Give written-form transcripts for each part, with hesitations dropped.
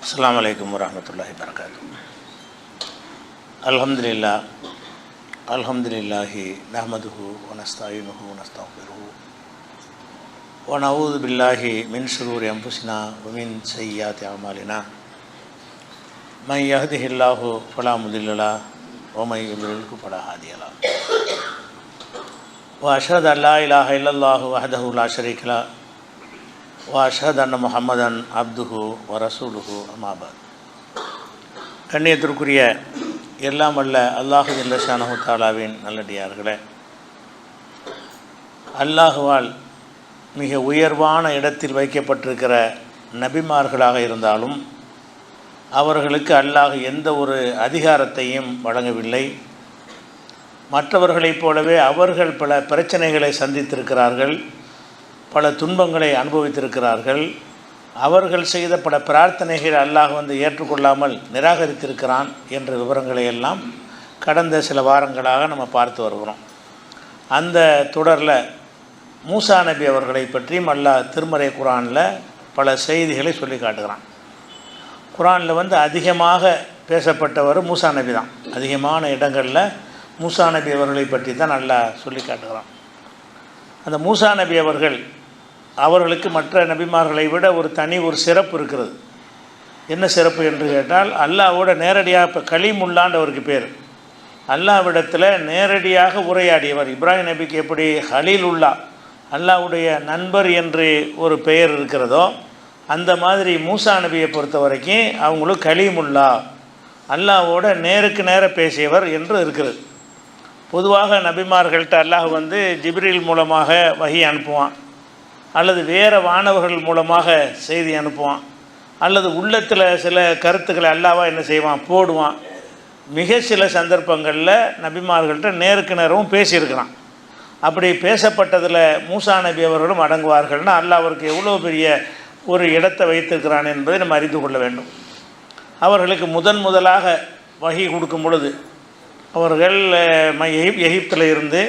அஸ்ஸலாமு அலைக்கும் வரஹ்மத்துல்லாஹி வபரகாத்துஹு. அல்ஹம்துலில்லாஹி நஹ்மதுஹு வ நஸ்தஈனுஹு வ நஸ்தக்ஃபிருஹு வ நஊது பில்லாஹி மின் ஷுரூரி அன்ஃபுஸினா வ மின் ஸய்யிஆத்தி அமாலினா. மன் யஹ்திஹில்லாஹு ஃபலா முதில்ல லஹு வ மன் யுضلில்ஹு ஃபலா ஹாதிய லஹு. வ அஷ்ஹது அல்லா இலாஹா இல்லல்லாஹு வஹ்தஹு லா ஷரீக லஹு வ அஷ்ஹது அன்ன முஹம்மதன் அப்துஹு வ ரசூலுஹு அம்மா பஅத். கண்ணியத்திற்குரிய எல்லாம் வல்ல அல்லாஹு ஜல்ல ஷானஹு தஆலாவின் நல்லடியார்களே, அல்லாஹுவால் மிக உயர்வான இடத்தில் வைக்கப்பட்டிருக்கிற நபிமார்களாக இருந்தாலும் அவர்களுக்கு அல்லாஹ் எந்த ஒரு அதிகாரத்தையும் வழங்கவில்லை. மற்றவர்களைப் போலவே அவர்கள் பல பிரச்சனைகளை சந்தித்திருக்கிறார்கள், பல துன்பங்களை அனுபவித்திருக்கிறார்கள். அவர்கள் செய்த பல பிரார்த்தனைகள் அல்லாஹ் ஏற்றுக்கொள்ளாமல் நிராகரித்திருக்கிறான் என்ற விவரங்களை எல்லாம் கடந்த சில வாரங்களாக நம்ம பார்த்து வருகிறோம். அந்த தொடரில் மூசா நபி அவர்களை பற்றியும் அல்லாஹ் திருமறை குரானில் பல செய்திகளை சொல்லி காட்டுகிறான். குரானில் அதிகமாக பேசப்பட்டவர் மூசா நபி தான். அதிகமான இடங்களில் மூசா நபி அவர்களை பற்றி தான் அல்லாஹ் சொல்லி காட்டுகிறான். அந்த மூசா நபி அவர்களுக்கு மற்ற நபிமார்களை விட ஒரு சிறப்பு இருக்கிறது. என்ன சிறப்பு என்று கேட்டால், அல்லாஹ்வோட நேரடியாக, இப்போ கலீமுல்லான்றவருக்கு பேர், அல்லாஹ்விடத்தில் நேரடியாக உரையாடியவர். இப்ராஹிம் நபிக்கு எப்படி ஹலீலுல்லா, அல்லாஹ்வுடைய நண்பர் என்று ஒரு பெயர் இருக்கிறதோ, அந்த மாதிரி மூசா நபியை பொறுத்த வரைக்கும் அவங்களும் கலீமுல்லா, அல்லாஹ்வோட நேருக்கு நேர பேசியவர் என்று இருக்கிறது. பொதுவாக நபிமார்கள்ட்ட அல்லாஹ் ஜிப்ரீல் மூலமாக வஹி அனுப்புவான், அல்லது வேறு வானவர்கள் மூலமாக செய்தி அனுப்புவான், அல்லது உள்ளத்தில் சில கருத்துக்களை அல்லாஹ்வா என்ன செய்வான், போடுவான். மிக சில சந்தர்ப்பங்களில் நபிமார்கள்ட்ட நேருக்கு நேரமும் பேசியிருக்கிறான். அப்படி பேசப்பட்டதில் மூசா நபி அவர்களும் அடங்குவார்கள்னா அல்லாஹ் அவருக்கு எவ்வளோ பெரிய ஒரு இடத்தை வைத்திருக்கிறான் என்பதை நம்ம அறிந்து கொள்ள வேண்டும். அவர்களுக்கு முதலாக வஹி கொடுக்கும் பொழுது அவர்கள் எகிப்தில் இருந்து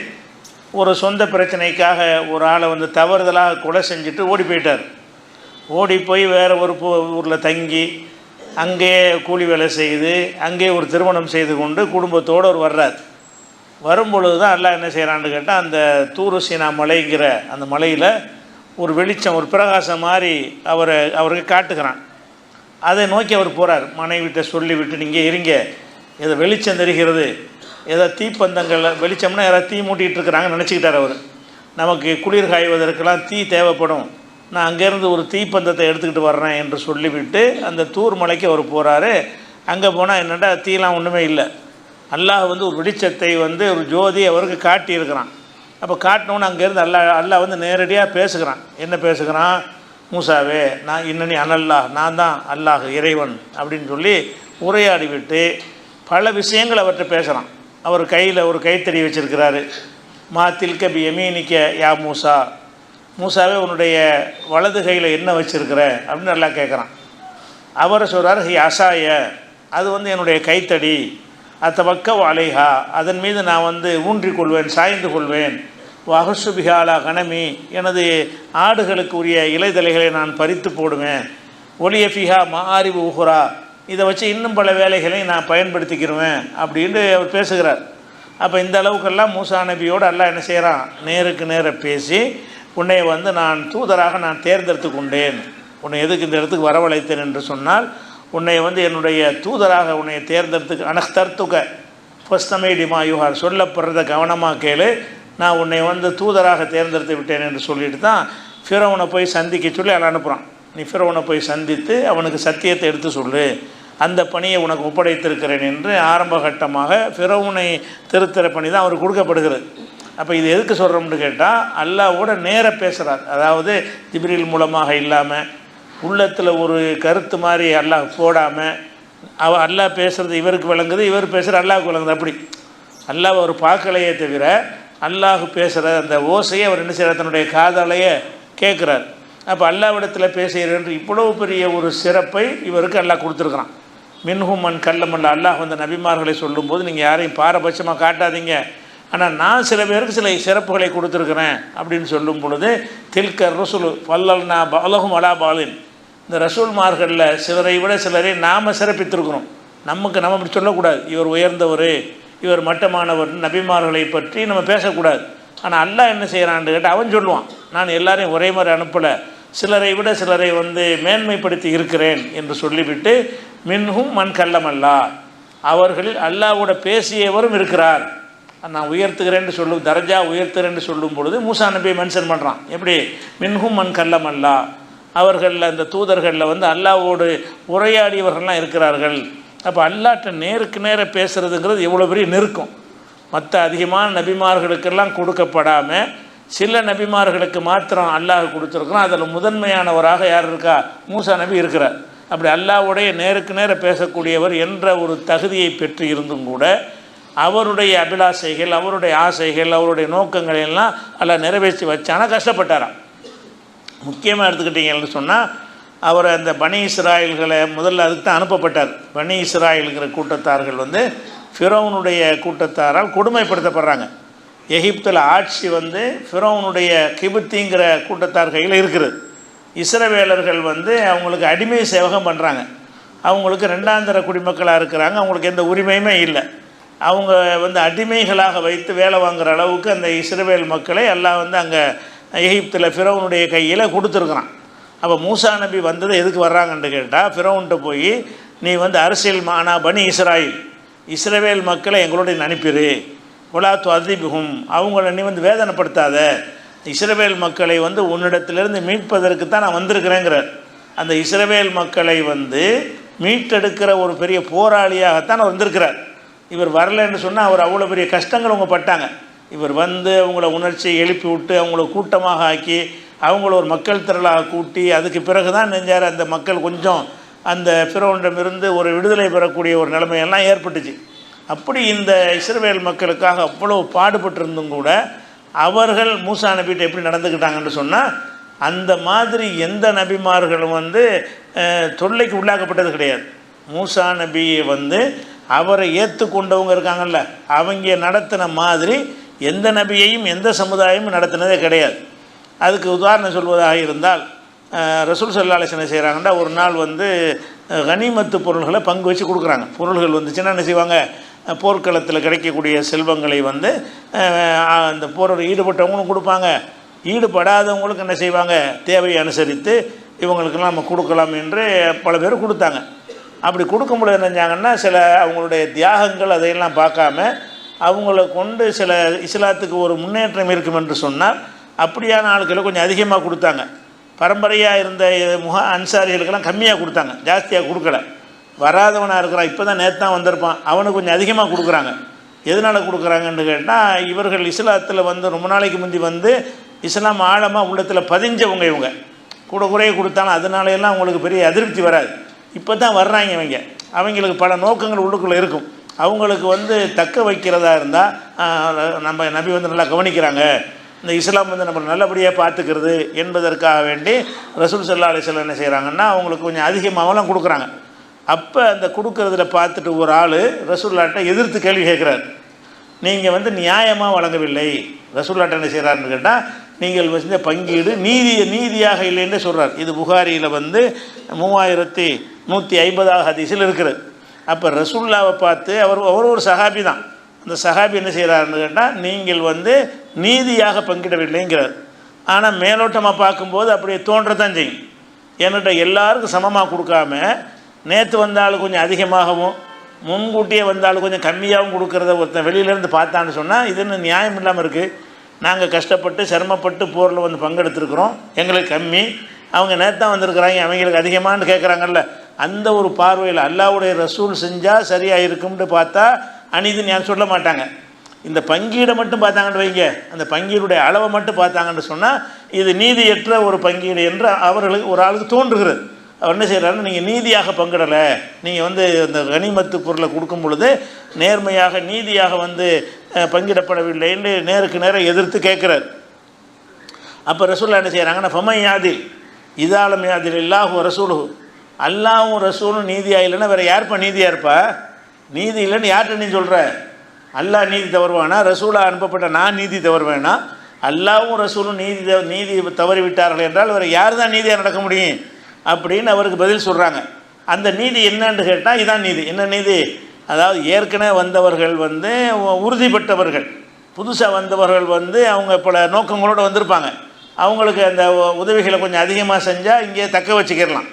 ஒரு சொந்த பிரச்சனைக்காக ஒரு ஆளை தவறுதலாக கொலை செஞ்சுட்டு ஓடி போயிட்டார். ஓடி போய் வேறு ஒரு ஊரில் தங்கி அங்கே கூலி வேலை செய்து அங்கே ஒரு திருமணம் செய்து கொண்டு குடும்பத்தோடு அவர் வர்றார். வரும்பொழுது தான் அல்லாஹ் என்ன செய்கிறான்னு கேட்டால், அந்த தூரு சீனா மலைங்கிற அந்த மலையில் ஒரு வெளிச்சம், ஒரு பிரகாசம் மாதிரி அவருக்கு காட்டுகிறான். அதை நோக்கி அவர் போகிறார். மனைவிட்ட சொல்லிவிட்டு, நீங்கள் இருங்க, இதை வெளிச்சம் தெரிகிறது, ஏதோ தீப்பந்தங்கள், வெளிச்சம்னா யாராவது தீ மூட்டிகிட்டு இருக்கிறாங்கன்னு நினச்சிக்கிட்டார் அவர். நமக்கு குளிர் காய்வதற்கெல்லாம் தீ தேவைப்படும், நான் அங்கேருந்து ஒரு தீப்பந்தத்தை எடுத்துக்கிட்டு வர்றேன் என்று சொல்லிவிட்டு அந்த தூர் மலைக்கு அவர் போகிறாரு. அங்கே போனால் என்னடா தீலாம் ஒன்றுமே இல்லை. அல்லாஹ் ஒரு வெளிச்சத்தை ஒரு ஜோதி அவருக்கு காட்டியிருக்கிறான். அப்போ காட்டினோன்னு அங்கேருந்து அல்லாஹ் நேரடியாக பேசுகிறான். என்ன பேசுகிறான்? மூசாவே, நான் இன்னனி அனல்லாஹ், நான் தான் அல்லாஹ் இறைவன் அப்படின்னு சொல்லி உரையாடி விட்டு பல விஷயங்கள் அவர்கிட்ட பேசுகிறான். அவர் கையில் ஒரு கைத்தறி வச்சுருக்கிறாரு. மா தில்க பி யமீனிக்க யா மூசா, மூசாவே உன்னுடைய வலது கையில் என்ன வச்சுருக்கிற அப்படின்னு நல்லா கேட்குறான். அவரை சொல்கிறார், ஹி அசாய, அது என்னுடைய கைத்தடி, அத்தவக்க அலைஹா, அதன் மீது நான் ஊன்றிக்கொள்வேன், சாய்ந்து கொள்வேன். வஹசு பிஹாலா கனமி, எனது ஆடுகளுக்கு உரிய இலைதலைகளை நான் பறித்து போடுவேன். ஒலிய ஃபிஹா மாரிபு உஹுரா, இதை வச்சு இன்னும் பல வேலைகளை நான் பயன்படுத்திக்கிடுவேன் அப்படின்னு அவர் பேசுகிறார். அப்போ இந்த அளவுக்கெல்லாம் மூசா நபியோடு அல்லாஹ் என்ன செய்கிறான், நேருக்கு நேர பேசி, உன்னை நான் தூதராக நான் தேர்ந்தெடுத்து கொண்டேன், உன்னை எதுக்கு இந்த இடத்துக்கு வரவழைத்தேன் என்று சொன்னால், உன்னை என்னுடைய தூதராக உன்னை தேர்ந்தெடுத்து அனக்தர்த்துக்க ஃபஸ்தமை டிமா யூஹார், சொல்லப்படுறத கவனமாக கேளு, நான் உன்னை தூதராக தேர்ந்தெடுத்து விட்டேன் என்று சொல்லிட்டு தான் ஃபிரௌனை போய் சந்திக்க சொல்லி அவன் அனுப்புகிறான். நீ ஃபிரௌனை போய் சந்தித்து அவனுக்கு சத்தியத்தை எடுத்து சொல்லு, அந்த பணியை உனக்கு ஒப்படைத்திருக்கிறேன் என்று ஆரம்ப கட்டமாக ஃபிரௌனை திருத்தர பணி தான் அவருக்கு கொடுக்கப்படுகிறது. அப்போ இது எதுக்கு சொல்கிறோம்னு கேட்டால், அல்லாஹ்வோட நேர பேசுகிறார். அதாவது ஜிப்ரீல் மூலமாக இல்லாமல், உள்ளத்தில் ஒரு கருத்து மாதிரி அல்லாஹ் போடாமல், அல்லாஹ் பேசுகிறது இவருக்கு விளங்குது, இவர் பேசுகிற அல்லாஹுக்கு விளங்குது. அப்படி அல்லாஹ் அவர் பார்க்கலையே தவிர அல்லாஹ் பேசுகிற அந்த ஓசையை அவர் என்ன செய்கிறார், தன்னுடைய காதாலையே கேட்குறார். அப்போ அல்லாஹ்விடத்தில் பேசுகிறேன் இவ்வளவு பெரிய ஒரு சிறப்பை இவருக்கு அல்லாஹ் கொடுத்துருக்குறான். மின்ஹும் மன் கல்லமல்ல, அல்லாஹ் நபிமார்களை சொல்லும்போது நீங்கள் யாரையும் பாரபட்சமாக காட்டாதீங்க, ஆனால் நான் சில பேருக்கு சில சிறப்புகளை கொடுத்துருக்குறேன் அப்படின்னு சொல்லும் பொழுது, தில்க ருசுலு பல்லல்னா பாலகும் அலா பாலின், இந்த ரசூல்மார்களில் சிலரை விட சிலரை நாம் சிறப்பித்திருக்கிறோம். நம்ம அப்படி சொல்லக்கூடாது, இவர் உயர்ந்தவர், இவர் மட்டமானவர். நபிமார்களை பற்றி நம்ம பேசக்கூடாது. ஆனால் அல்லாஹ் என்ன செய்கிறான்னு கேட்டால் அவன் சொல்லுவான், நான் எல்லாரையும் ஒரே மாதிரி அனுப்பலை, சிலரை விட சிலரை மேன்மைப்படுத்தி இருக்கிறேன் என்று சொல்லிவிட்டு, மின்ஹும் மன் கல்லமல்லா, அவர்களில் அல்லாஹ்வோட பேசியவரும் இருக்கிறார். நான் உயர்த்துகிறேன்னு சொல்லும், தரஜா உயர்த்துகிறேன்னு சொல்லும் பொழுது மூசா நபியை மென்ஷன் பண்ணுறான். எப்படி? மின்ஹும் மன் கல்லமல்லா, அவர்களில் அந்த தூதர்களில் அல்லாஹ்வோடு உரையாடியவர்கள்லாம் இருக்கிறார்கள். அப்போ அல்லாஹ்ட்ட நேருக்கு நேர பேசுகிறதுங்கிறது எவ்வளோ பெரிய நெருக்கம். மற்ற அதிகமான நபிமார்களுக்கெல்லாம் கொடுக்கப்படாமல் சில நபிமார்களுக்கு மாத்திரம் அல்லாஹ் கொடுத்துருக்குறோம். அதில் முதன்மையானவராக யார் இருக்கா? மூசா நபி இருக்கிறார். அப்படி அல்லாஹ்வுடைய நேருக்கு நேர பேசக்கூடியவர் என்ற ஒரு தகுதியை பெற்று இருந்தும் கூட அவருடைய அபிலாசைகள், அவருடைய ஆசைகள், அவருடைய நோக்கங்களை எல்லாம் அல்லாஹ் நிறைவேற்றி வச்சானா கஷ்டப்பட்டாராம். முக்கியமாக எடுத்துக்கிட்டீங்கன்னு சொன்னால், அவர் அந்த பனி இஸ்ராயல்களை முதல்ல அதுக்கு தான் அனுப்பப்பட்டார். பனி இஸ்ராயல்கிற கூட்டத்தார்கள் ஃபிரௌனுடைய கூட்டத்தாரால் கொடுமைப்படுத்தப்படுறாங்க. எகிப்தில் ஆட்சி ஃபிரௌனுடைய கிபுத்திங்கிற கூட்டத்தார் கையில் இருக்குது. இஸ்ரவேலர்கள் அவங்களுக்கு அடிமை சேவகம் பண்ணுறாங்க. அவங்களுக்கு ரெண்டாந்தர குடிமக்களாக இருக்கிறாங்க. அவங்களுக்கு எந்த உரிமையுமே இல்லை. அவங்க அடிமைகளாக வைத்து வேலை வாங்குகிற அளவுக்கு அந்த இஸ்ரவேல் மக்களை எல்லாம் அங்கே எகிப்தில் ஃபிரௌனுடைய கையில் கொடுத்துருக்குறான். அப்போ மூசா நபி வந்தது எதுக்கு வர்றாங்கன்னு கேட்டால், ஃபிரௌன்கிட்ட போய் நீ அரசியல் மானா பனி இஸ்ரவேல் மக்களை எங்களோட அனுப்பிடு, உலாத்து அதிபுகும், அவங்கள நீ வேதனைப்படுத்தாத, இஸ்ரவேல் மக்களை உன்னிடத்திலிருந்து மீட்பதற்கு தான் நான் வந்திருக்கிறேங்கிறார். அந்த இஸ்ரவேல் மக்களை மீட்டெடுக்கிற ஒரு பெரிய போராளியாகத்தான் வந்திருக்கிறார். இவர் வரலன்னு சொன்னால் அவர் அவ்வளோ பெரிய கஷ்டங்கள் அவங்க பட்டாங்க. இவர் அவங்கள உணர்ச்சியை எழுப்பி விட்டு அவங்கள கூட்டமாக ஆக்கி அவங்கள ஒரு மக்கள் திரளாக கூட்டி அதுக்கு பிறகு தான் நெஞ்சார் அந்த மக்கள் கொஞ்சம் அந்த ஃபிரௌனிடமிருந்து ஒரு விடுதலை பெறக்கூடிய ஒரு நிலைமையெல்லாம் ஏற்பட்டுச்சு. அப்படி இந்த இஸ்ரவேல் மக்களுக்காக அவ்வளோ பாடுபட்டிருந்தும் கூட அவர்கள் மூசா நபிகிட்ட எப்படி நடந்துக்கிட்டாங்கன்னு சொன்னால், அந்த மாதிரி எந்த நபிமார்களும் தொல்லைக்கு உள்ளாக்கப்பட்டது கிடையாது. மூசா நபியை அவரை ஏற்றுக்கொண்டவங்க இருக்காங்கல்ல, அவங்க நடத்தின மாதிரி எந்த நபியையும் எந்த சமுதாயமும் நடத்தினதே கிடையாது. அதுக்கு உதாரணம் சொல்வதாக இருந்தால், ரசூல் ஸல்லல்லாஹு அலைஹி வஸல்லம் செய்கிறாங்கன்னா, ஒரு நாள் கனிமத்து பொருள்களை பங்கு வச்சு கொடுக்குறாங்க. பொருள்கள் வந்துச்சுன்னா என்ன செய்வாங்க, போர்க்களத்தில் கிடைக்கக்கூடிய செல்வங்களை அந்த போரோட ஈடுபட்டவங்களும் கொடுப்பாங்க, ஈடுபடாதவங்களுக்கு என்ன செய்வாங்க, தேவையை அனுசரித்து இவங்களுக்கெல்லாம் நம்ம கொடுக்கலாம் என்று பல பேர் கொடுத்தாங்க. அப்படி கொடுக்கும்போது என்ன செஞ்சாங்கன்னா, சில அவங்களுடைய தியாகங்கள் அதையெல்லாம் பார்க்காம அவங்கள கொண்டு சில இஸ்லாத்துக்கு ஒரு முன்னேற்றம் இருக்கும் என்று சொன்னால் அப்படியான ஆட்களை கொஞ்சம் அதிகமாக கொடுத்தாங்க. பரம்பரையாக இருந்த அன்சாரிகளுக்கெல்லாம் கம்மியாக கொடுத்தாங்க, ஜாஸ்தியாக கொடுக்கல. வராதவனாக இருக்கிறான், இப்போ தான் நேற்று தான் வந்திருப்பான், அவனுக்கு கொஞ்சம் அதிகமாக கொடுக்குறாங்க. எதனால் கொடுக்குறாங்கன்னு கேட்டால், இவர்கள் இஸ்லாத்தில் ரொம்ப நாளைக்கு முந்தி இஸ்லாம் ஆழமாக உள்ளத்தில் பதிஞ்சவங்க. இவங்க கூட குறைய கொடுத்தாலும் அதனாலையெல்லாம் அவங்களுக்கு பெரிய அதிருப்தி வராது. இப்போ தான் வர்றாங்க இவங்க, அவங்களுக்கு பல நோக்கங்கள் உள்ளுக்குள்ளே இருக்கும். அவங்களுக்கு தக்க வைக்கிறதா இருந்தால் நம்ம நபி நல்லா கவனிக்கிறாங்க, இந்த இஸ்லாம் நம்மளை நல்லபடியாக பார்த்துக்கிறது என்பதற்காக வேண்டி ரசூல் ஸல்லல்லாஹு அலைஹி வஸல்லம் என்ன செய்கிறாங்கன்னா, அவங்களுக்கு கொஞ்சம் அதிகமாகலாம் கொடுக்குறாங்க. அப்போ அந்த கொடுக்குறதுல பார்த்துட்டு ஒரு ஆள் ரசூலுல்லாஹ்ட்ட எதிர்த்து கேள்வி கேட்குறாரு, நீங்கள் நியாயமாக வழங்கவில்லை. ரசூலுல்லாஹ் என்ன செய்கிறாருன்னு கேட்டால், நீங்கள் பங்கீடு நீதியாக இல்லைன்னு சொல்கிறார். இது புகாரியில் 3150 ஹதீஸில் இருக்கிறது. அப்போ ரசூலுல்லாவை பார்த்து அவர் ஒரு சஹாபி தான். அந்த சஹாபி என்ன செய்கிறாருன்னு கேட்டால், நீங்கள் நீதியாக பங்கிடவில்லைங்கிறார். ஆனால் மேலோட்டமாக பார்க்கும்போது அப்படியே தோன்றத்தான் செய்யும். என்கிட்ட எல்லாருக்கும் சமமாக கொடுக்காம நேற்று வந்தாலும் கொஞ்சம் அதிகமாகவும் முன்கூட்டியே வந்தாலும் கொஞ்சம் கம்மியாகவும் கொடுக்குறத ஒருத்தன் வெளியிலேருந்து பார்த்தான்னு சொன்னால், இது இன்னும் நியாயம் இல்லாமல் இருக்குது. நாங்கள் கஷ்டப்பட்டு சிரமப்பட்டு போரில் பங்கெடுத்துருக்குறோம், எங்களுக்கு கம்மி, அவங்க நேற்று தான் வந்திருக்கிறாங்க, அவங்களுக்கு அதிகமானு கேட்குறாங்கல்ல. அந்த ஒரு பார்வையில் அல்லாஹ்வுடைய ரசூல் செஞ்சால் சரியாக இருக்கும்னு பார்த்தா அநீதின்னு யாரும் சொல்ல மாட்டாங்க. இந்த பங்கீடை மட்டும் பார்த்தாங்கன்னு வைங்க, அந்த பங்கீடுடைய அளவை மட்டும் பார்த்தாங்கன்னு சொன்னால் இது நீதியற்ற ஒரு பங்கீடு என்று அவர்களுக்கு ஒரு ஆளுக்கு தோன்றுகிறது. அவர் என்ன செய்கிறாருன்னு, நீங்கள் நீதியாக பங்கிடலை, நீங்கள் இந்த கனிமத்து பொருளை கொடுக்கும் பொழுது நேர்மையாக நீதியாக பங்கிடப்படவில்லைன்னு நேருக்கு நேரம் எதிர்த்து கேட்குறார். அப்போ ரசூலுல்லாஹ் என்ன செய்கிறாங்கன்னா, ஃபமை யாதில் இதாலம் யாதில் இல்லாஹு ரசூலு, அல்லாஹ்வும் ரசூலும் நீதியாக இல்லைன்னா வேறு யாருப்பா நீதியாக இருப்பா? நீதி இல்லைன்னு யார்கிட்ட நீ சொல்கிற? அல்லாஹ் நீதி தவறுவானா? ரசூலாக அனுப்பப்பட்ட நான் நீதி தவறுவேனா? அல்லாஹ்வும் ரசூலும் நீதி தவறி விட்டார்கள் என்றால் வேறு யார் தான் நீதியாக நடக்க முடியும்? அப்படின்னு அவருக்கு பதில் சொல்கிறாங்க. அந்த நீதி என்னன்னு கேட்டால் இதான் நீதி. என்ன நீதி? அதாவது ஏற்கனவே வந்தவர்கள் வந்து உறுதிப்பட்டவர்கள், புதுசாக வந்தவர்கள் வந்து அவங்க பல நோக்கங்களோடு வந்திருப்பாங்க. அவங்களுக்கு அந்த உதவிகளை கொஞ்சம் அதிகமாக செஞ்சால் இங்கே தக்க வச்சுக்கிடலாம்,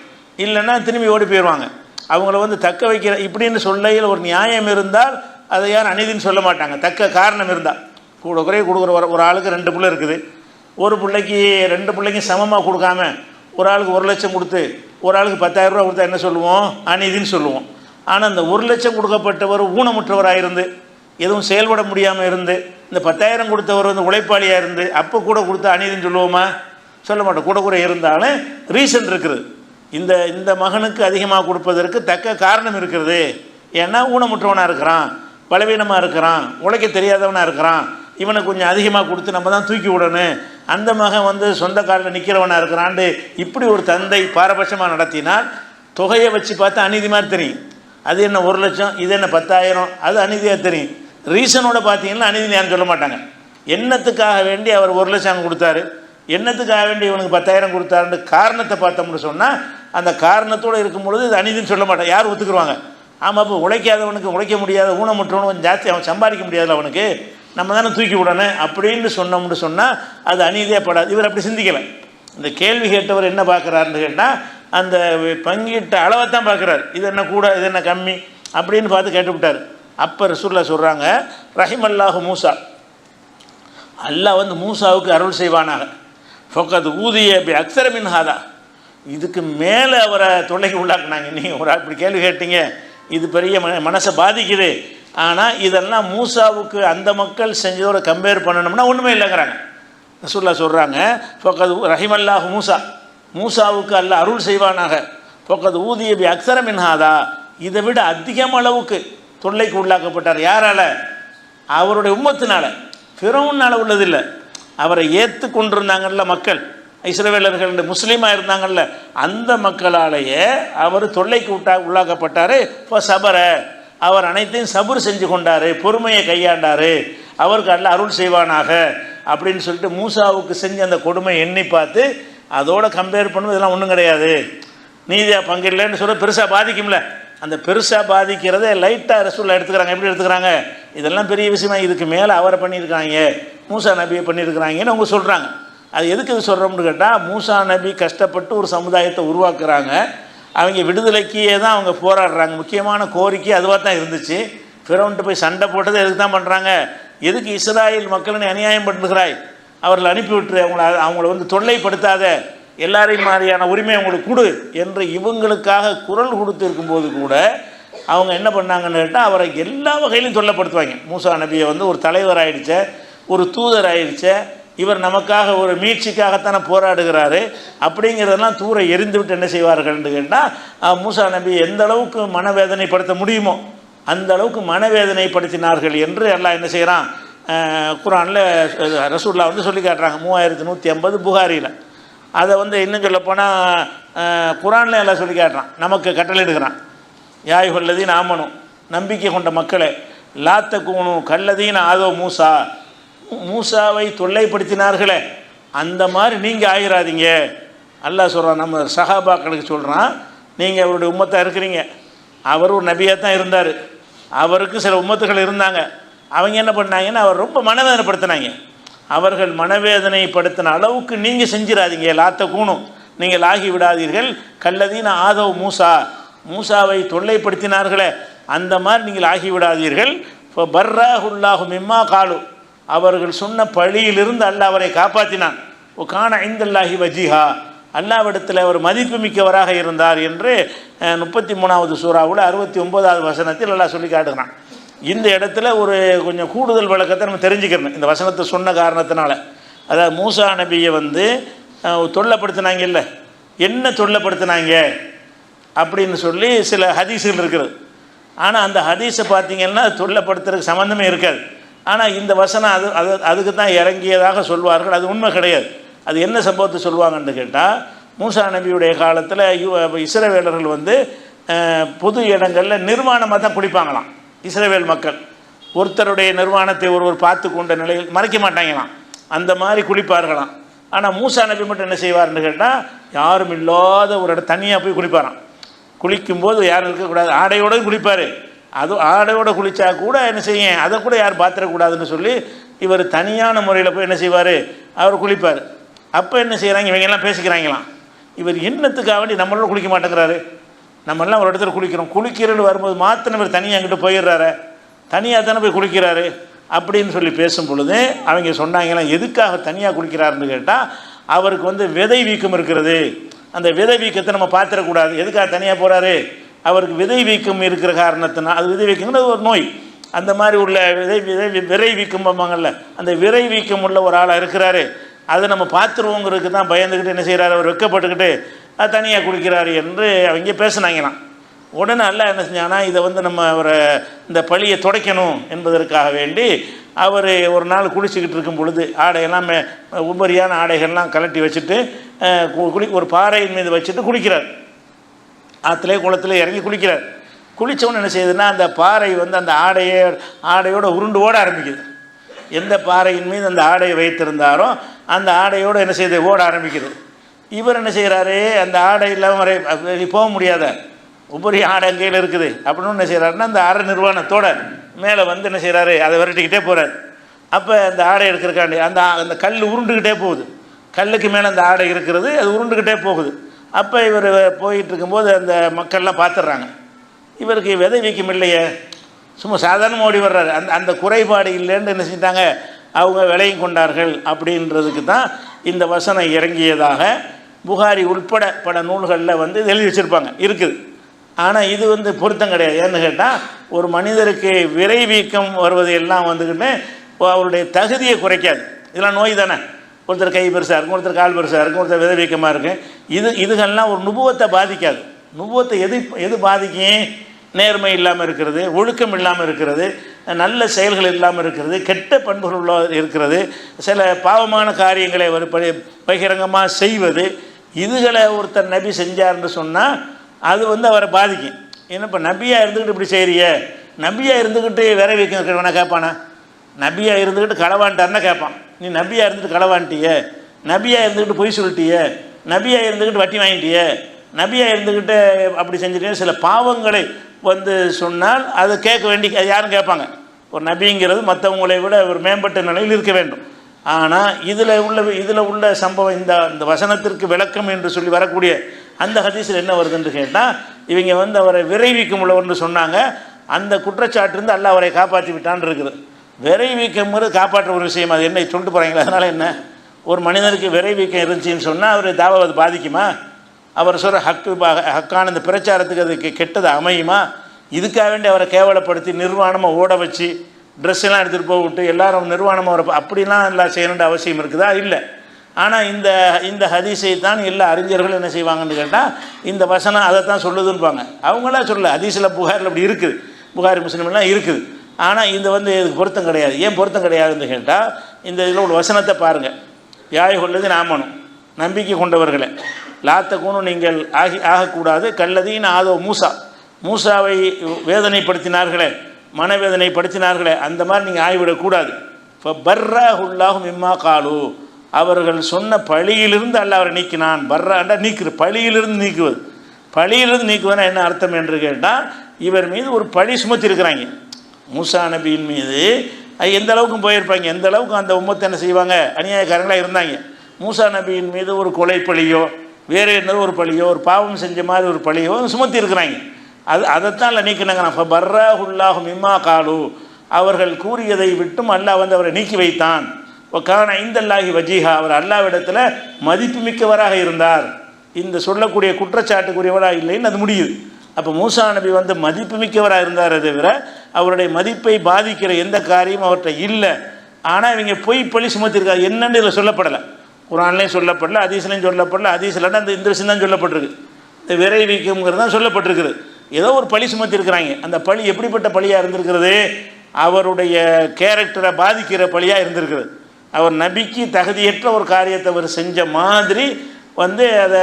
இல்லைன்னா திரும்பி ஓடி போயிடுவாங்க. அவங்கள வந்து தக்க வைக்கிற இப்படின்னு சொல்லையில் ஒரு நியாயம் இருந்தால் அதை யாரும் அநீதின்னு சொல்ல மாட்டாங்க. தக்க காரணம் இருந்தால் கூட குறைய கொடுக்குற ஒரு ஆளுக்கு 2 பிள்ளை இருக்குது, ஒரு பிள்ளைக்கு 2 பிள்ளைக்கும் சமமாக கொடுக்காம ஒரு ஆளுக்கு 1 லட்சம் கொடுத்து ஒரு ஆளுக்கு 10,000 ரூபா கொடுத்தா என்ன சொல்லுவோம்? அநீதின்னு சொல்லுவோம். ஆனால் இந்த 1 லட்சம் கொடுக்கப்பட்டவர் ஊனமுற்றவராக இருந்து எதுவும் செயல்பட முடியாமல் இருந்து இந்த 10,000 கொடுத்தவர் வந்து உழைப்பாளியாக இருந்து அப்போ கூட கொடுத்தா அநீதின்னு சொல்லுவோமா? சொல்ல மாட்டோம். கூட கூட இருந்தாலும் ரீசன் இருக்குது. இந்த மகனுக்கு அதிகமாக கொடுப்பதற்கு தக்க காரணம் இருக்கிறது. ஏன்னா ஊனமுற்றவனாக இருக்கிறான், பலவீனமாக இருக்கிறான், உழைக்க தெரியாதவனாக இருக்கிறான், இவனை கொஞ்சம் அதிகமாக கொடுத்து நம்ம தான் தூக்கி விடணும், அந்த மகன் வந்து சொந்த காலில் நிற்கிறவனாக இருக்கிறான்ட்டு இப்படி ஒரு தந்தை பாரபட்சமாக நடத்தினால் தொகையை வச்சு பார்த்தா அநீதி மாதிரி தெரியும். அது என்ன 1 லட்சம், இது என்ன 10,000, அது அநீதியாக தெரியும். ரீசனோட பார்த்தீங்கன்னா அநீதி யாரும் சொல்ல மாட்டாங்க. எண்ணத்துக்காக வேண்டி அவர் 1 லட்சம் கொடுத்தாரு, எண்ணத்துக்காக வேண்டி இவனுக்கு 10,000 கொடுத்தாருன்னு காரணத்தை பார்த்தோம்னு சொன்னால் அந்த காரணத்தோடு இருக்கும் பொழுது இது அநீதின்னு சொல்ல மாட்டான். யார் ஒத்துக்குருவாங்க? ஆமாம், இப்போ உழைக்காதவனுக்கு, உழைக்க முடியாத ஊனமுற்றவனுக்கு கொஞ்சம் ஜாஸ்தி அவன் சம்பாதிக்க முடியாதுல்ல, அவனுக்கு நம்ம தானே தூக்கி விடணும் அப்படின்னு சொன்னோம்னு சொன்னால் அது அநீதியாக படாது. இவர் அப்படி சிந்திக்கலை. இந்த கேள்வி கேட்டவர் என்ன பார்க்குறாருன்னு கேட்டால் அந்த பங்கிட்ட அளவை தான் பார்க்குறாரு. இது என்ன கூட, இது என்ன கம்மி அப்படின்னு பார்த்து கேட்டுவிட்டார். அப்போ ரசூலுல்லாஹ் சொல்கிறாங்க, ரஹிமல்லாஹு மூசா, அல்லாஹ் வந்து மூசாவுக்கு அருள் செய்வானாக, ஃபக்கத் ஊதிய பி அக்ஸர மின் ஹாதா, இதுக்கு மேலே அவரை தொல்லைக்கு உள்ளாக்குனாங்க. நீங்கள் ஒரு அப்படி கேள்வி கேட்டீங்க, இது பெரிய மனசை பாதிக்குது. ஆனால் இதெல்லாம் மூசாவுக்கு அந்த மக்கள் செஞ்சதோட கம்பேர் பண்ணணும்னா ஒன்றுமே இல்லைங்கிறாங்க. ரசூலுல்லாஹ் சொல்கிறாங்க, ஃபக்கத் ரஹிமல்லாஹு மூசா, மூசாவுக்கு அல்லாஹ் அருள் செய்வானாக, ஃபக்கத் ஊதிய பி அக்ஸர மின் ஹாதா, இதை விட அதிகமளவுக்கு தொல்லைக்கு உள்ளாக்கப்பட்டார். யாரால்? அவருடைய உம்மத்தினால, ஃபிரௌனால் உள்ளதில்லை. அவரை ஏற்று கொண்டிருந்தாங்கல்ல மக்கள், இஸ்ரவேலர்கள் முஸ்லீமாக இருந்தாங்கல்ல, அந்த மக்களாலேயே அவர் தொல்லைக்கு உள்ளாக்கப்பட்டார். இப்போ சபர, அவர் அனைத்தையும் சபர் செஞ்சு கொண்டார், பொறுமையை கையாண்டார், அவருக்கு அல்ல அருள் செய்வானாக அப்படின்னு சொல்லிட்டு மூசாவுக்கு செஞ்ச அந்த கொடுமை எண்ணி பார்த்து அதோட கம்பேர் பண்ணுவது இதெல்லாம் ஒன்றும் கிடையாது, நீதியாக பங்கிடலன்னு சொல்ல பெருசாக பாதிக்கும்ல, அந்த பெருசாக பாதிக்கிறத லைட்டாக ரசூலுல்லாஹ் எடுத்துக்கிறாங்க. எப்படி எடுத்துக்கிறாங்க? இதெல்லாம் பெரிய விஷயமா, இதுக்கு மேலே அவரை பண்ணியிருக்காங்க, மூசா நபியை பண்ணியிருக்கிறாங்கன்னு அவங்க சொல்கிறாங்க. அது எதுக்கு இது சொல்கிறோம்னு கேட்டால், மூசா நபி கஷ்டப்பட்டு ஒரு சமுதாயத்தை உருவாக்குறாங்க, அவங்க விடுதலைக்கே தான் அவங்க போராடுறாங்க. முக்கியமான கோரிக்கை அதுவாக தான் இருந்துச்சு. ஃபிரௌன்ட்டு போய் சண்டை போட்டது எதுக்கு தான் பண்ணுறாங்க? எதுக்கு இஸ்ராயேல் மக்கள்னு அநியாயம் பண்ணுகிறாய், அவர்களை அனுப்பிவிட்டு அவங்கள வந்து தொல்லைப்படுத்தாத, எல்லாரையும் மாதிரியான உரிமை அவங்களுக்கு கொடு என்று இவங்களுக்காக குரல் கொடுத்து இருக்கும்போது கூட அவங்க என்ன பண்ணாங்கன்னு கேட்டால் அவரை எல்லா வகையிலும் தொல்லைப்படுத்துவாங்க. மூசா நபியை வந்து ஒரு தலைவர் ஆயிடுச்ச, ஒரு தூதர் ஆயிடுச்ச, இவர் நமக்காக ஒரு மீட்சிக்காகத்தானே போராடுகிறாரு அப்படிங்கிறதெல்லாம் தூர எரிந்து விட்டு என்ன செய்வார்கள்னு கேட்டால் மூசா நபி எந்த அளவுக்கு மனவேதனைப்படுத்த முடியுமோ அந்த அளவுக்கு மனவேதனைப்படுத்தினார்கள் என்று எல்லாம் என்ன செய்கிறான், குர்ஆனில் ரசூலுல்லாஹ் வந்து சொல்லி காட்டுறாங்க. 3150 புகாரியில். அதை வந்து இன்னும் சொல்லப்போனால் குர்ஆனில் எல்லாம் சொல்லி காட்டுறான், நமக்கு கட்டளை எடுக்கிறான். யா அய்யுஹல்லதீன ஆமனு, நம்பிக்கை கொண்ட மக்களே, லா தகூனு கல்லதீன ஆதோ மூசா, மூசாவை தொல்லைப்படுத்தினார்களே அந்த மாதிரி நீங்கள் ஆகிராதீங்க. அல்லாஹ் சொல்கிறான், நம்ம சஹாபாக்களுக்கு சொல்கிறான், நீங்கள் அவருடைய உம்மத்தாக இருக்கிறீங்க, அவர் ஒரு நபியாக தான் இருந்தார், அவருக்கு சில உம்மத்துகள் இருந்தாங்க, அவங்க என்ன பண்ணாங்கன்னா அவர் ரொம்ப மனவேதனைப்படுத்தினாங்க. அவர்கள் மனவேதனைப்படுத்தின அளவுக்கு நீங்கள் செஞ்சிடாதீங்க, லாத்த கூணும், நீங்கள் ஆகி விடாதீர்கள், கல்லதீன ஆதவ் மூசா, மூசாவை தொல்லைப்படுத்தினார்களே அந்த மாதிரி நீங்கள் ஆகிவிடாதீர்கள். இப்போ பர்ராஹுல்லாஹு மிம்மா காலு, அவர்கள் சொன்ன பழியிலிருந்து அல்லாஹ் அவரை காப்பாற்றினான். ஓ கான ஐந்தல்லாஹி வஜிஹா, அல்லாவிடத்தில் அவர் மதிப்பு மிக்கவராக இருந்தார் என்று 33வது சூறாவில் 69வது வசனத்தில் அல்லாஹ் சொல்லி காட்டுகிறான். இந்த இடத்துல ஒரு கொஞ்சம் கூடுதல் விளக்கத்தை நம்ம தெரிஞ்சுக்கிறோம் இந்த வசனத்தை சொன்ன காரணத்தினால. அதாவது மூசா நபியை வந்து தொல்லைப்படுத்தினாங்க, இல்லை என்ன தொல்லைப்படுத்தினாங்க அப்படின்னு சொல்லி சில ஹதீஸுகள் இருக்குது. ஆனால் அந்த ஹதீஸை பார்த்தீங்கன்னா தொல்லைப்படுத்துறதுக்கு சம்மந்தமே இருக்காது. ஆனால் இந்த வசனம் அதுக்கு தான் இறங்கியதாக சொல்வார்கள். அது உண்மை கிடையாது. அது என்ன சம்பவத்தை சொல்லுவாங்கன்னு கேட்டால், மூசா நபியுடைய காலத்தில் இஸ்ரவேலர்கள் வந்து பொது இடங்களில் நிர்வாணமாக தான் குளிப்பாங்களாம். இஸ்ரவேல் மக்கள் ஒருத்தருடைய நிர்வாணத்தை ஒருவர் பார்த்து கொண்ட நிலையில் மறைக்க மாட்டாங்களாம், அந்த மாதிரி குளிப்பார்களாம். ஆனால் மூசா நபி மட்டும் என்ன செய்வார்னு கேட்டால், யாரும் இல்லாத ஒரு இடம் தனியாக போய் குளிப்பாராம். குளிக்கும்போது யாரும் இருக்கக்கூடாது, ஆடையோடு குளிப்பார். அது ஆடையோடு குளித்தா கூட என்ன செய்யும், அதை கூட யாரும் பார்த்துடக்கூடாதுன்னு சொல்லி இவர் தனியான முறையில் போய் என்ன செய்வார், அவர் குளிப்பார். அப்போ என்ன செய்கிறாங்க, இவங்கெல்லாம் பேசிக்கிறாங்களாம், இவர் என்னத்துக்காக வேண்டி நம்மளோட குளிக்க மாட்டேங்கிறாரு, நம்மெல்லாம் ஒரு இடத்துல குளிக்கிறோம், குளிக்கிறன்னு வரும்போது மாத்திரம் இவர் தனியாக அங்கிட்டு போயிடுறாரு, தனியாக தானே போய் குளிக்கிறாரு அப்படின்னு சொல்லி பேசும் பொழுது அவங்க சொன்னாங்களாம், எதுக்காக தனியாக குளிக்கிறாருன்னு கேட்டால், அவருக்கு விதை வீக்கம் இருக்கிறது, அந்த விதை வீக்கத்தை நம்ம பார்த்துடக்கூடாது, எதுக்காக தனியாக போகிறாரு, அவருக்கு விதை வீக்கம் இருக்கிற காரணத்தினால், அது விதை வீக்கங்கிறது ஒரு நோய், அந்த மாதிரி உள்ள விரை வீக்கம் பார்ப்பாங்கள்ல, அந்த விரை வீக்கம் உள்ள ஒரு ஆளாக இருக்கிறாரு, அதை நம்ம பார்த்துருவோங்கிறதுக்கு தான் பயந்துக்கிட்டு என்ன செய்கிறாரு, அவர் வெக்கப்பட்டுக்கிட்டு தனியாக குளிக்கிறாரு என்று அவங்க பேசினாங்களாம். உடனே அல்லாஹ் என்ன செஞ்சாங்கன்னா, இதை நம்ம அவரை இந்த பழியை துடைக்கணும் என்பதற்காக வேண்டி அவர் ஒரு நாள் குளிச்சுக்கிட்டு இருக்கும் பொழுது ஆடையெல்லாம் உபரியான ஆடைகள்லாம் கலட்டி வச்சுட்டு ஒரு பாறையின் மீது வச்சுட்டு குளிக்கிறார். ஆற்றுலேயே குளத்தில் இறங்கி குளிக்கிறார். குளித்தவொன்னு என்ன செய்யுதுன்னா, அந்த பாறை அந்த ஆடையோடு உருண்டு ஓட ஆரம்பிக்குது. எந்த பாறையின் மீது அந்த ஆடையை வைத்திருந்தாரோ அந்த ஆடையோடு என்ன செய்யுது, ஓட ஆரம்பிக்குது. இவர் என்ன செய்கிறாரு, அந்த ஆடை இல்லாமல் போக முடியாத உபரி ஆடை கையில் இருக்குது அப்படின்னு என்ன செய்கிறாருன்னா, அந்த அரை நிர்வாணத்தோடு மேலே என்ன செய்கிறாரு, அதை விரட்டிக்கிட்டே போகிறார். அப்போ அந்த ஆடை எடுக்கிறக்காண்டி அந்த கல் உருண்டுக்கிட்டே போகுது, கல்லுக்கு மேலே அந்த ஆடை இருக்கிறது, அது உருண்டுக்கிட்டே போகுது. அப்போ இவர் போயிட்டு இருக்கும்போது அந்த மக்கள்லாம் பார்த்துட்றாங்க, இவருக்கு விதை வீக்கம் இல்லையே, சும்மா சாதாரணமாக ஓடி வர்றாரு, அந்த குறைபாடு இல்லைன்னு என்ன செஞ்சிட்டாங்க, அவங்க விலையும் கொண்டார்கள். அப்படின்றதுக்கு தான் இந்த வசனம் இறங்கியதாக புகாரி உட்பட பல நூல்களில் இது எழுதி வச்சுருப்பாங்க, இருக்குது. ஆனால் இது பொருத்தம் கிடையாது. ஏன்னு கேட்டால், ஒரு மனிதருக்கு விரை வீக்கம் வருவது எல்லாம் அவருடைய தகுதியை குறைக்காது. இதெல்லாம் நோய் தானே, ஒருத்தர் கை பெருசாக இருக்கும், ஒருத்தர் கால் பெருசாக இருக்கும், ஒருத்தர் விதை வீக்கமாக இருக்கும். இதுகள்லாம் ஒரு நுபுவத்தை பாதிக்காது. நுபுவத்தை எது பாதிக்கும், நேர்மை இல்லாமல் இருக்கிறது, ஒழுக்கம் இல்லாமல் இருக்கிறது, நல்ல செயல்கள் இல்லாமல் இருக்கிறது, கெட்ட பண்புகள் உள்ள இருக்கிறது, சில பாவமான காரியங்களை ஒரு பகிரங்கமாக செய்வது, இதுகளை ஒருத்தர் நபி செஞ்சார்னு சொன்னால் அது அவரை பாதிக்கும். ஏன்னா இப்போ நபியாக இருந்துக்கிட்டு இப்படி செய்கிறிய, நபியாக இருந்துக்கிட்டு விரை வீக்கம் இருக்கிறவனா கேட்பானா, நபியாக இருந்துக்கிட்டு களவான்ட்டார்னா கேட்பான், நீ நபியாக இருந்துட்டு களவான்ட்டிய, நபியாக இருந்துக்கிட்டு பொய் சொல்லிட்டிய, நபியாக இருந்துக்கிட்டு வட்டி வாங்கிட்டிய, நபியாக இருந்துக்கிட்டு அப்படி செஞ்சுட்டே சில பாவங்களை சொன்னால் அது கேட்க வேண்டி யாரும் கேட்பாங்க. ஒரு நபிங்கிறது மற்றவங்களை விட ஒரு மேம்பட்ட நிலையில் இருக்க வேண்டும். ஆனால் இதில் உள்ள சம்பவம் இந்த வசனத்திற்கு விளக்கம் என்று சொல்லி வரக்கூடிய அந்த ஹதீஸில் என்ன வருதுன்னு கேட்டால், இவங்க அவரை விரைவிக்கும் உள்ளவர்னு சொன்னாங்க, அந்த குற்றச்சாட்டிலிருந்து அல்லாஹ் அவரை காப்பாற்றி விட்டான்னு இருக்குது. விரை வீக்கம்ங்கிறது காப்பாற்ற ஒரு விஷயம், அது என்ன சொல்லிட்டு போகிறாங்களா, அதனால் என்ன, ஒரு மனிதனுக்கு விரை வீக்கம் இருந்துச்சின்னு சொன்னால் அவர் தாவ அது பாதிக்குமா, அவர் சொல்கிற ஹக்கான இந்த பிரச்சாரத்துக்கு அதுக்கு கெட்டது அமையுமா, இதுக்காக வேண்டி அவரை கேவலப்படுத்தி நிர்வாணமாக ஓட வச்சு ட்ரெஸ்ஸெல்லாம் எடுத்துகிட்டு போக விட்டு எல்லாரும் நிர்வாணமாக அவரை அப்படிலாம் எல்லாம் செய்யணுன்ற அவசியம் இருக்குதா, இல்லை. ஆனால் இந்த ஹதீஸை தான் எல்லா அறிஞர்களும் என்ன செய்வாங்கன்னு கேட்டால், இந்த வசனம் அதை தான் சொல்லுதுன்னுப்பாங்க. அவங்களாம் சொல்ல ஹதீஸில் புகாரில் அப்படி இருக்குது, புகாரி முஸ்லிம்லாம் இருக்குது. ஆனால் இதுக்கு பொருத்தம் கிடையாது. ஏன் பொருத்தம் கிடையாதுன்னு கேட்டால், இந்த இதில் உள்ள வசனத்தை பாருங்கள், யாய் கொள்ளது நாமனும், நம்பிக்கை கொண்டவர்களை, லாத்தக்கூனும் நீங்கள் ஆகக்கூடாது, கல்லதீன் ஆதோ மூசாவை வேதனைப்படுத்தினார்களே, மனவேதனைப்படுத்தினார்களே, அந்த மாதிரி நீங்கள் ஆகிவிடக்கூடாது. இப்போ பர்ராஹுல்லாஹும் இம்மா காலு, அவர்கள் சொன்ன பழியிலிருந்து அல்லாஹ் அவரை நீக்கினான். பர்ராண்டா நீக்குறது, பழியிலிருந்து நீக்குவது. பழியிலிருந்து நீக்குவதுனா என்ன அர்த்தம் என்று கேட்டால், இவர் மீது ஒரு பழி சுமத்தி இருக்கிறாங்க. மூசா நபியின் மீது எந்த அளவுக்கும் போயிருப்பாங்க, எந்த அளவுக்கு அந்த உம்மத்தை என்ன செய்வாங்க, அநியாயக்காரங்களாக இருந்தாங்க. மூசா நபியின் மீது ஒரு கொலை பழியோ வேறு என்ன ஒரு பழியோ ஒரு பாவம் செஞ்ச மாதிரி ஒரு பழியோ சுமத்தி இருக்கிறாங்க. அதைத்தான் இல்லை நீக்கினாங்க. நான் பர்ராஹுல்லாஹும் இம்மா காலு, அவர்கள் கூறியதை விட்டும் அல்லாஹ் அவரை நீக்கி வைத்தான். கான ஐந்தல்லாஹி வஜீஹா, அவர் அல்லாஹ்விடத்தில் மதிப்பு மிக்கவராக இருந்தார். இந்த சொல்லக்கூடிய குற்றச்சாட்டுக்குரியவராக இல்லைன்னு அது முடியுது. அப்போ மூசா நபி மதிப்பு மிக்கவராக இருந்தாரே தவிர அவருடைய மதிப்பை பாதிக்கிற எந்த காரியமும் அவர்கிட்ட இல்லை. ஆனால் இவங்க பொய் பழி சுமத்திருக்காரு. என்னென்னு இதில் சொல்லப்படலை, குரான்லேயும் சொல்லப்படல, ஹதீஸ்லையும் சொல்லப்படல. ஹதீஸ்லன்னா இந்த விஷயம் தான் சொல்லப்பட்டிருக்கு, இந்த விரை வீக்கம்ங்கிறது தான் சொல்லப்பட்டிருக்குது. ஏதோ ஒரு பழி சுமத்திருக்கிறாங்க. அந்த பழி எப்படிப்பட்ட பழியாக இருந்திருக்கிறது, அவருடைய கேரக்டரை பாதிக்கிற பழியாக இருந்திருக்கிறது. அவர் நபிக்கு தகுதியற்ற ஒரு காரியத்தை அவர் செஞ்ச மாதிரி அதை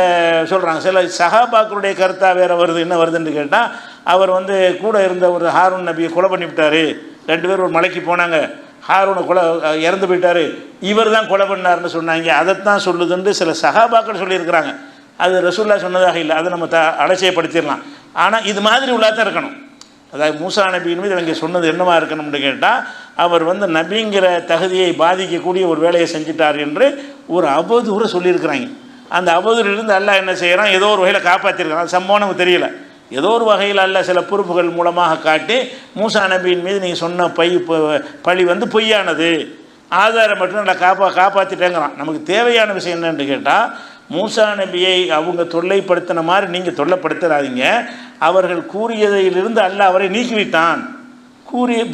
சொல்கிறாங்க. சில சஹாபாக்களுடைய கருத்தாக வேறு வருது. என்ன வருதுன்னு கேட்டால், அவர் கூட இருந்த ஒரு ஹாரூன் நபியை கொலை பண்ணிவிட்டார். 2 பேர் ஒரு மலைக்கு போனாங்க, ஹாரூனை கொலை இறந்து போயிட்டார், இவர் தான் கொலை பண்ணார்னு சொன்னாங்க. அதைத்தான் சொல்லுதுன்னு சில சஹாபாக்கள் சொல்லியிருக்கிறாங்க. அது ரசூலுல்லாஹ் சொன்னதாக இல்லை, அதை நம்ம அலட்சியப்படுத்திடலாம். ஆனால் இது மாதிரி உள்ளாதான் இருக்கணும். அதாவது மூசா நபியின் மீது அவங்க சொன்னது என்னவா இருக்கணும்னு கேட்டால், அவர் நபிங்கிற தகுதியை பாதிக்கக்கூடிய ஒரு வேலையை செஞ்சிட்டார் என்று ஒரு அவதூறை சொல்லியிருக்கிறாங்க. அந்த அவதூறிலிருந்து அல்லாஹ் என்ன செய்கிறான், ஏதோ ஒரு வகையில் காப்பாற்றிருக்கிறான். அது சம்பவம் நமக்கு தெரியல, ஏதோ ஒரு வகையில் அல்லாஹ் சில பொறுப்புகள் மூலமாக காட்டி மூசா நபியின் மீது நீங்கள் சொன்ன பழி பொய்யானது, ஆதாரம் மட்டும் நல்லா காப்பாற்றிட்டேங்கிறான். நமக்கு தேவையான விஷயம் என்னன்னு கேட்டால், மூசா நபியை அவங்க தொல்லைப்படுத்தின மாதிரி நீங்கள் தொல்லைப்படுத்துறாதீங்க. அவர்கள் கூறியதிலிருந்து அல்லாஹ் அவரை நீக்கிவிட்டான்.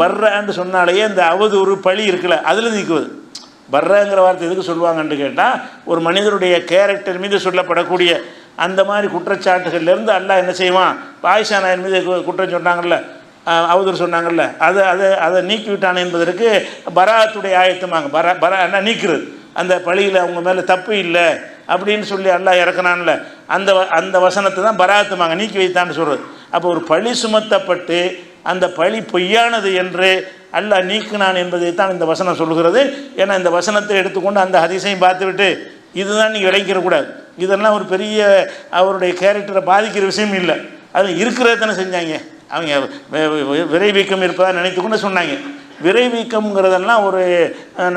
பர்ரன்னு சொன்னாலேயே இந்த அவதூறு பழி இருக்குல்ல, அதில் நீக்குவது. பர்ரங்கிற வார்த்தை எதுக்கு சொல்லுவாங்கன்னு கேட்டால், ஒரு மனிதருடைய கேரக்டர் மீது சொல்லப்படக்கூடிய அந்த மாதிரி குற்றச்சாட்டுகள்லேருந்து அல்லாஹ் என்ன செய்வான், ஆயிஷா நாயன் மீது குற்றம் சொன்னாங்கல்ல, அவதூறு சொன்னாங்கல்ல, அதை நீக்கிவிட்டான் என்பதற்கு பராத்துடைய ஆயத்தமாங்க. பரா நீக்கிறது, அந்த பழியில் அவங்க மேலே தப்பு இல்லை அப்படின்னு சொல்லி அல்லாஹ் இறக்குனான்ல, அந்த வசனத்தை தான் பராத்துமாங்க, நீக்கி வைத்தான்னு சொல்கிறது. அப்போ ஒரு பழி சுமத்தப்பட்டு அந்த பழி பொய்யானது என்று அல்லாஹ் நீக்கினான் என்பதை தான் இந்த வசனம் சொல்லுகிறது. ஏன்னா இந்த வசனத்தை எடுத்துக்கொண்டு அந்த ஹதீஸையும் பார்த்துவிட்டு இதுதான் நீங்கள் விளங்கிடக்கூடாது. இதெல்லாம் ஒரு பெரிய அவருடைய கேரக்டரை பாதிக்கிற விஷயம் இல்லை. அது இருக்கிறத தானே செஞ்சாங்க. அவங்க விரைவீக்கம் இருப்பதாக நினைத்து கொண்டு சொன்னாங்க. விரைவீக்கம்ங்கிறதெல்லாம் ஒரு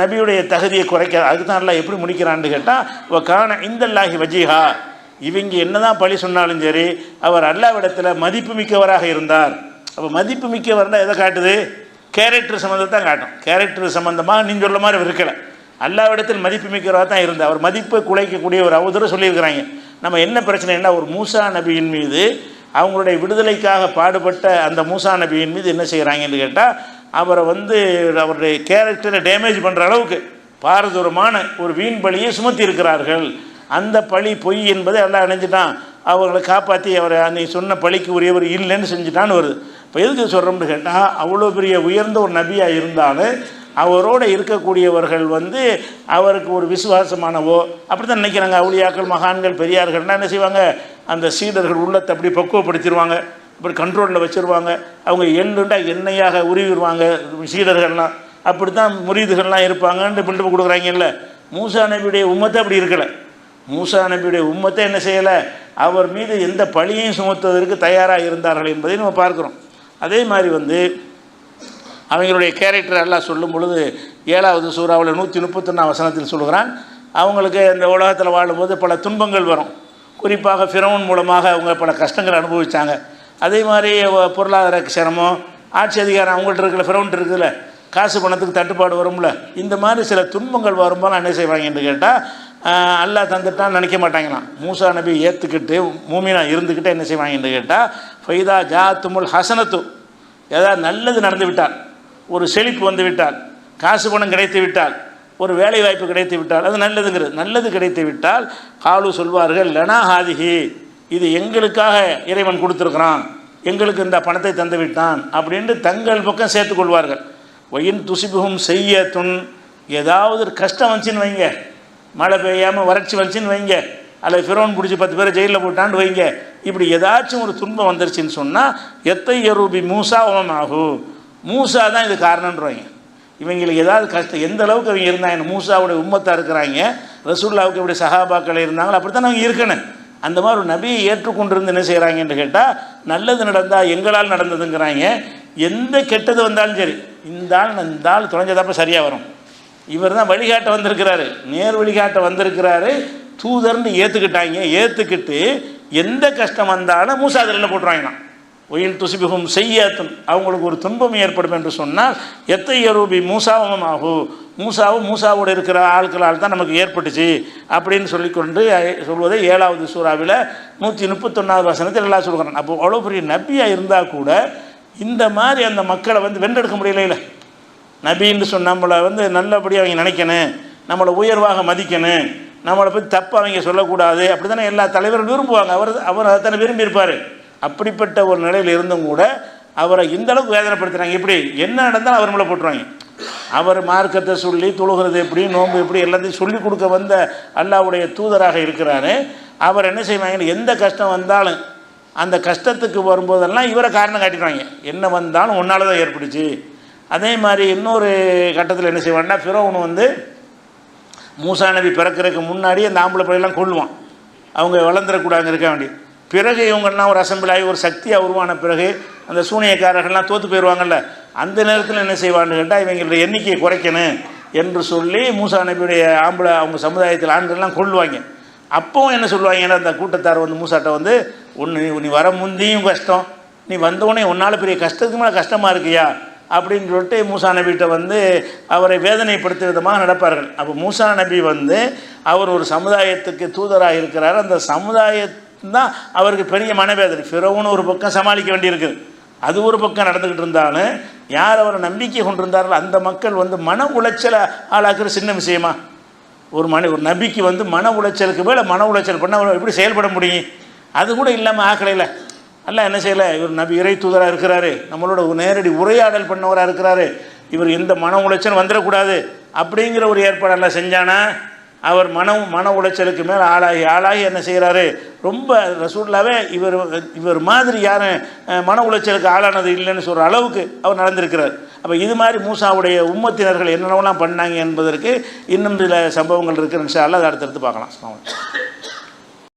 நபியுடைய தகுதியை குறைக்க, அதுக்கு தான் எல்லாம் எப்படி முடிக்கிறான்னு கேட்டால், காண இந்தல்லாஹி வஜீஹா, இவங்க என்ன தான் பழி சொன்னாலும் சரி அவர் அல்லாஹ்விடத்தில் மதிப்பு மிக்கவராக இருந்தார். அப்போ மதிப்பு மிக்கவர்னா எதை காட்டுது, கேரக்டர் சம்மந்தத்தை தான் காட்டும். கேரக்டர் சம்மந்தமாக நீங்கள் சொல்ல மாதிரி இருக்கலை, அல்லாஹ்விடத்தில் மதிப்பு மிக்கவராக தான் இருந்தார். அவர் மதிப்பை குலைக்கக்கூடிய ஒரு அவதூறு சொல்லியிருக்கிறாங்க. நம்ம என்ன பிரச்சனைன்னா, ஒரு மூசா நபியின் மீது அவங்களுடைய விடுதலைக்காக பாடுபட்ட அந்த மூசா நபியின் மீது என்ன செய்கிறாங்கன்னு கேட்டால், அவரை அவருடைய கேரக்டரை டேமேஜ் பண்ணுற அளவுக்கு பாரதூரமான ஒரு வீண் பழியை சுமத்தி இருக்கிறார்கள். அந்த பழி பொய் என்பதை எல்லாம் அணைஞ்சிட்டான். அவர்களை காப்பாற்றி அவரை நீ சொன்ன பழிக்கு உரியவர் இல்லைன்னு செஞ்சுட்டான்னு வருது. இப்போ எதுக்கு சொல்கிறோம்னு கேட்டால், அவ்வளோ பெரிய உயர்ந்த ஒரு நபியாக இருந்தாலும் அவரோடு இருக்கக்கூடியவர்கள் அவருக்கு ஒரு விசுவாசமானவோ அப்படி தான் நினைக்கிறாங்க. அவுலியாக்கள், மகான்கள், பெரியார்கள்னால் என்ன செய்வாங்க, அந்த சீடர்கள் உள்ளத்தை அப்படி பக்குவப்படுத்திடுவாங்க, இப்படி கண்ட்ரோலில் வச்சுருவாங்க. அவங்க எள்ளுண்டா எண்ணெயாக உருவிடுவாங்க சீடர்கள்லாம். அப்படி தான் முரீதுகள்லாம் இருப்பாங்கன்ட்டு பில்டப் கொடுக்குறாங்கல்ல. மூசா நபியுடைய உம்மத்தை அப்படி இருக்கலை. மூசா நபியுடைய உம்மத்தை என்ன செய்யலை, அவர் மீது எந்த பழியையும் சுமத்துவதற்கு தயாராக இருந்தார்கள் என்பதை நம்ம பார்க்குறோம். அதே மாதிரி அவங்களுடைய கேரக்டர் எல்லாம் சொல்லும் பொழுது 7வது சூறாவில் 131 வசனத்தில் சொல்கிறான், அவங்களுக்கு இந்த உலகத்தில் வாழும்போது பல துன்பங்கள் வரும். குறிப்பாக ஃபிரௌன் மூலமாக அவங்க பல கஷ்டங்கள் அனுபவித்தாங்க. அதே மாதிரி பொருளாதார சிரமம், ஆட்சி அதிகாரம் அவங்கள்ட்ட இருக்கிற ஃபிரௌன் இருக்குதுல்ல, காசு பணத்துக்கு தட்டுப்பாடு வரும்ல, இந்த மாதிரி சில துன்பங்கள் வரும்போது என்ன செய்வாங்கன்னு கேட்டால், அல்லாஹ் தந்துட்டான்னு நினைக்க மாட்டாங்களாம். மூசா நபி ஏற்றுக்கிட்டு மூமினா இருந்துக்கிட்டு என்ன செய்வாங்கன்னு கேட்டால், ஃபைதா ஜாத்துமுல் ஹசனத்து, ஏதாவது நல்லது நடந்து விட்டால், ஒரு செழிப்பு வந்து விட்டால், காசு பணம் கிடைத்து விட்டால், ஒரு வேலை வாய்ப்பு கிடைத்து விட்டால், அது நல்லதுங்கிறது. நல்லது கிடைத்து விட்டால் காலு சொல்வார்கள், லனா ஹாதிஹி, இது எங்களுக்காக இறைவன் கொடுத்துருக்குறான், எங்களுக்கு இந்த பணத்தை தந்து விட்டான் அப்படின்ட்டு தங்கள் பக்கம் சேர்த்துக்கொள்வார்கள். ஒயின் துசிபுகும் செய்யத்துன், ஏதாவது ஒரு கஷ்டம் வந்துச்சின்னு வைங்க, மழை பெய்யாமல் வறட்சி வந்துச்சின்னு வைங்க, அல்லது ஃபிரௌன் பிடிச்சி 10 பேரை ஜெயிலில் போட்டான்னு வைங்க, இப்படி ஏதாச்சும் ஒரு துன்பம் வந்துருச்சுன்னு சொன்னால், எத்தையரூபி மூசா ஓமாகும், மூசா தான் இது காரணன்றவாங்க. இவங்களுக்கு ஏதாவது கஷ்டம் எந்த அளவுக்கு அவங்க இருந்தாங்க, மூசாவுடைய உம்மத்தாக இருக்கிறாங்க, ரசூலுல்லாவுக்கு இப்படி சஹாபாக்கள் இருந்தாங்களோ அப்படித்தான் அவங்க இருக்கணும். அந்த மாதிரி ஒரு நபியை ஏற்றுக்கொண்டிருந்து என்ன செய்கிறாங்கன்னு கேட்டால், நல்லது நடந்தால் எங்களால் நடந்ததுங்கிறாங்க. எந்த கெட்டது வந்தாலும் சரி, இந்த ஆள் தொலைஞ்சதப்போ சரியாக வரும், இவர் தான் வழிகாட்ட வந்திருக்கிறாரு, நேர் வழிகாட்ட வந்திருக்கிறாரு, தூதர்னு ஏற்றுக்கிட்டாங்க. ஏற்றுக்கிட்டு எந்த கஷ்டம் வந்தாலும் மூசா அதில் போட்டுருவாங்களாம். ஒயில் துசிபிகும் செய்யத்தும், அவங்களுக்கு ஒரு துன்பம் ஏற்படும் என்று சொன்னால், எத்தையரூபி மூசாவும் ஆகும், மூசாவோடு இருக்கிற ஆட்களால் தான் நமக்கு ஏற்பட்டுச்சு அப்படின்னு சொல்லிக்கொண்டு சொல்வதை 7வது சூறாவில் 131 வசனத்தில் எல்லாம் சொல்கிறான். அப்போ அவ்வளோ பெரிய நபியாக இருந்தால் கூட இந்த மாதிரி அந்த மக்களை வென்றெடுக்க முடியல. இல்லை, நபின்னு சொன்ன நம்மளை நல்லபடியாக அவங்க நினைக்கணும், நம்மளை உயர்வாக மதிக்கணும், நம்மளை பற்றி தப்பு அவங்க சொல்லக்கூடாது, அப்படி தானே எல்லா தலைவரும் விரும்புவாங்க. அவர் அத்தனை விரும்பியிருப்பார். அப்படிப்பட்ட ஒரு நிலையில் இருந்தும் கூட அவரை இந்தளவுக்கு வேதனைப்படுத்துகிறாங்க. இப்படி என்ன நடந்தாலும் அவர் மேலே போட்டுருவாங்க. அவர் மார்க்கத்தை சொல்லி தொழுகிறது எப்படி, நோன்பு எப்படி எல்லாத்தையும் சொல்லிக் கொடுக்க வந்த அல்லாஹ்வுடைய தூதராக இருக்கிறாரு. அவர் என்ன செய்வாங்க, எந்த கஷ்டம் வந்தாலும் அந்த கஷ்டத்துக்கு வரும்போதெல்லாம் இவரை காரணம் காட்டிடுவாங்க. என்ன வந்தாலும் ஒன்றால் தான் ஏற்பட்டுச்சு, அதே மாதிரி இன்னொரு கட்டத்தில் என்ன செய்வான்னா, ஃபிரௌன் வந்து மூசா நபி பிறக்கிறதுக்கு முன்னாடி அந்த ஆம்பளை பிள்ளைலாம் கொள்ளுவான், அவங்க வளர்ந்துடக்கூடாதுங்க இருக்க வேண்டி. பிறகு இவங்கெல்லாம் ஒரு அசம்பிள் ஆகி ஒரு சக்தியாக உருவான பிறகு அந்த சூனியக்காரர்கள்லாம் தோற்று போயிடுவாங்கல்ல, அந்த நேரத்தில் என்ன செய்வான்னு கேட்டால், இவங்களுடைய எண்ணிக்கையை குறைக்கணும் என்று சொல்லி மூசா நபியுடைய ஆம்பளை அவங்க சமுதாயத்தில் ஆண்கள்லாம் கொள்ளுவாங்க. அப்போவும் என்ன சொல்லுவாங்கன்னா, அந்த கூட்டத்தார் வந்து மூசாட்ட வந்து, நீ வர முந்தியும் கஷ்டம், நீ வந்தோடனே உன்னால் பெரிய கஷ்டத்துக்கு மேலே கஷ்டமாக இருக்கியா அப்படின்னு சொல்லிட்டு மூசா நபிகிட்ட வந்து அவரை வேதனைப்படுத்த விதமாக நடப்பார்கள். அப்போ மூசா நபி வந்து அவர் ஒரு சமுதாயத்துக்கு தூதராக இருக்கிறார். அந்த சமுதாயத்தான் அவருக்கு பெரிய மனவேதனை. ஃபிரௌன் ஒரு பக்கம் சமாளிக்க வேண்டியிருக்குது, அது ஒரு பக்கம் நடந்துக்கிட்டு இருந்தாலும் யார் அவரை நம்பிக்கை கொண்டிருந்தார்களோ அந்த மக்கள் வந்து மன உளைச்சலை ஆளாக்குற சின்ன விஷயமா? ஒரு நபிக்கு வந்து மன உளைச்சலுக்கு மேலே மன உளைச்சல் பண்ணால் எப்படி செயல்பட முடியும்? அது கூட இல்லாமல் ஆக்கலையில் அல்ல என்ன செய்யலை, இவர் நபி இறை தூதராக இருக்கிறாரு, நம்மளோட நேரடி உரையாடல் பண்ணவராக இருக்கிறாரு, இவர் எந்த மன உளைச்சல் வந்துடக்கூடாது அப்படிங்கிற ஒரு ஏற்பாடெல்லாம் செஞ்சானா, அவர் மன உளைச்சலுக்கு மேலே ஆளாகி என்ன செய்கிறாரு, ரொம்ப ரசூலுல்லாவே இவர் மாதிரி யாரும் மன உளைச்சலுக்கு ஆளானது இல்லைன்னு சொல்கிற அளவுக்கு அவர் நடந்திருக்கிறார். அப்போ இது மாதிரி மூசாவுடைய உம்மத்தினர்கள் என்னென்னலாம் பண்ணாங்க என்பதற்கு இன்னும் சில சம்பவங்கள் இருக்குது. இன்ஷா அல்லாஹ் அதை அடுத்தடுத்து பார்க்கலாம்.